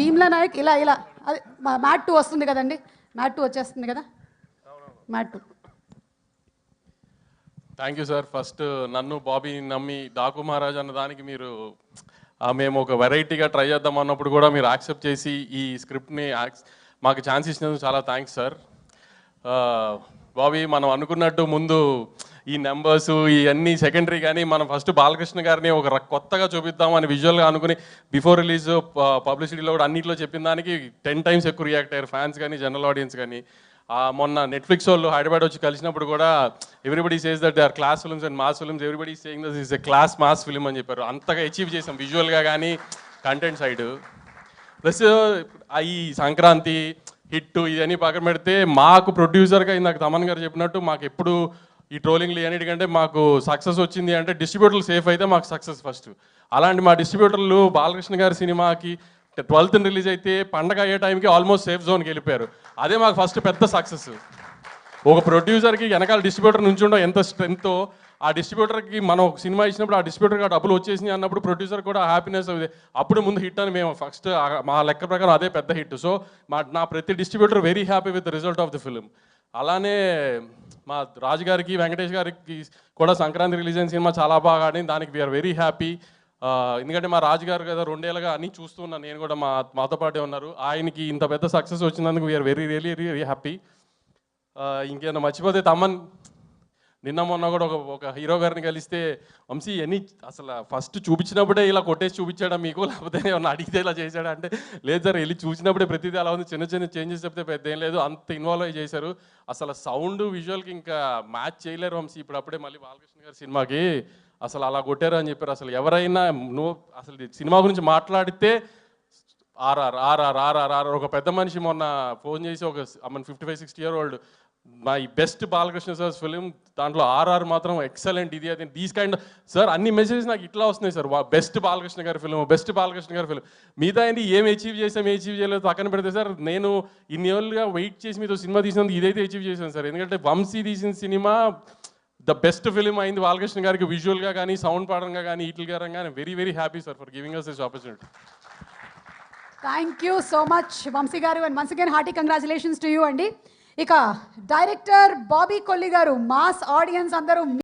భీమ్లా నాయక్ ఇలా ఇలా అది మ్యాట్ 2 వస్తుంది కదండి, మ్యాట్ 2 వచ్చేస్తుంది కదా, మ్యాట్ 2. Thank you sir. ఫస్ట్ నన్ను బాబీ నమ్మి డాకు మహారాజ్ అన్న దానికి మీరు మేము ఒక వెరైటీగా ట్రై చేద్దాం అన్నప్పుడు కూడా మీరు యాక్సెప్ట్ చేసి ఈ స్క్రిప్ట్ని మాకు ఛాన్స్ ఇచ్చినందుకు చాలా థ్యాంక్స్ సార్. బాబీ, మనం అనుకున్నట్టు ముందు ఈ నెంబర్స్ ఇవన్నీ సెకండరీ, కానీ మనం ఫస్ట్ బాలకృష్ణ గారిని ఒక కొత్తగా చూపిద్దాం అని విజువల్గా అనుకుని బిఫోర్ రిలీజ్ పబ్లిసిటీలో కూడా అన్నింటిలో చెప్పిన దానికి 10 times ఎక్కువ రియాక్ట్ అయ్యారు ఫ్యాన్స్ కానీ జనరల్ ఆడియన్స్ కానీ. మొన్న నెట్ఫ్లిక్స్ వాళ్ళు హైదరాబాద్ వచ్చి కలిసినప్పుడు కూడా everybody says that they are class films and mass films, everybody saying that is a class mass film అని చెప్పారు. అంతగా అచీవ్ చేసాం విజువల్గా కానీ కంటెంట్ సైడ్. ప్లస్ ఈ సంక్రాంతి హిట్ ఇవన్నీ పక్కన పెడితే మాకు ప్రొడ్యూసర్గా ఇందాక తమన్ గారు చెప్పినట్టు మాకు ఎప్పుడు ఈ ట్రోలింగ్లు అన్నిటికంటే మాకు సక్సెస్ వచ్చింది అంటే డిస్ట్రిబ్యూటర్లు సేఫ్ అయితే మాకు సక్సెస్ ఫస్ట్. అలాంటి మా డిస్ట్రిబ్యూటర్లు బాలకృష్ణ గారి సినిమాకి 12th రిలీజ్ అయితే పండగ అయ్యే టైంకి ఆల్మోస్ట్ సేఫ్ జోన్కి వెళ్ళిపోయారు. అదే మాకు ఫస్ట్ పెద్ద సక్సెస్. ఒక ప్రొడ్యూసర్కి వెనకాల డిస్ట్రిబ్యూటర్ నుంచి ఉండడం ఎంత స్ట్రెంగ్తో, ఆ డిస్ట్రిబ్యూటర్కి మనం ఒక సినిమా ఇచ్చినప్పుడు ఆ డిస్ట్రిబ్యూటర్కి డబ్బులు వచ్చేసినాయి అన్నప్పుడు ప్రొడ్యూసర్ కూడా హ్యాపీనెస్ అవుతుంది. అప్పుడు ముందు హిట్ అని మేము ఫస్ట్ మా లెక్క ప్రకారం అదే పెద్ద హిట్. సో నా ప్రతి distributor very happy with the result of the film. అలానే మా రాజు గారికి వెంకటేష్ గారికి కూడా సంక్రాంతి రిలీజ్ అయిన సినిమా చాలా బాగా ఆడింది, దానికి వీఆర్ వెరీ హ్యాపీ. ఎందుకంటే మా రాజుగారు కదా 2 ఏళ్ళుగా అన్నీ చూస్తున్నాను, నేను కూడా మాతో పాటే ఉన్నారు. ఆయనకి ఇంత పెద్ద సక్సెస్ వచ్చినందుకు వీఆర్ వెరీ రియలీ హ్యాపీ. ఇంకేమైనా మర్చిపోతే తమన్ నిన్న మొన్న కూడా ఒక హీరో గారిని కలిస్తే, వంశీ అన్నీ అసలు ఫస్ట్ చూపించినప్పుడే ఇలా కొట్టేసి చూపించాడా మీకు, లేకపోతే ఏమన్నా అడిగితే ఇలా చేశాడా అంటే, లేదు సార్ వెళ్ళి చూసినప్పుడే ప్రతిదీ అలా ఉంది, చిన్న చిన్న చేంజెస్ చెప్తే పెద్ద ఏం లేదు, అంత ఇన్వాల్వ్ అయ్యి చేశారు. అసలు సౌండ్ విజువల్కి ఇంకా మ్యాచ్ చేయలేరు వంశీ. ఇప్పుడు అప్పుడే మళ్ళీ బాలకృష్ణ గారి సినిమాకి అసలు అలా కొట్టారు అని చెప్పారు. అసలు ఎవరైనా అసలు సినిమా గురించి మాట్లాడితే ఆర్ఆర్ ఒక పెద్ద మనిషి మొన్న ఫోన్ చేసి ఒక 55-60 year old my best Balakrishna sir film, దాంట్లో ఆర్ఆర్ మాత్రం ఎక్సలెంట్, ఇది అది దీస్ కైండ్ సార్ అన్ని మెసేజెస్ నాకు ఇట్లా వస్తున్నాయి సార్. బెస్ట్ బాలకృష్ణ గారి ఫిలిం, బెస్ట్ బాలకృష్ణ గారి ఫిలిం. మిగతా ఏంటి ఏం అచీవ్ చేసాం ఏం అచీవ్ చేయలేదు పక్కన పెడితే సార్, నేను ఇన్ని ఏళ్ళుగా వెయిట్ చేసి మీతో సినిమా తీసినందుకు ఇదైతే అచీవ్ చేశాను సార్. ఎందుకంటే వంశీ తీసిన సినిమా ద బెస్ట్ ఫిలిం అయింది బాలకృష్ణ గారికి, విజువల్గా కానీ సౌండ్ పరంగా కానీ వీటిగా కానీ. Very happy sir for giving us this opportunity. Thank you so much Vamsi గారు, and once again hearty congratulations to you అండి. ఇక డైరెక్టర్ బాబీ కొల్లి గారు, మాస్ ఆడియన్స్ అందరూ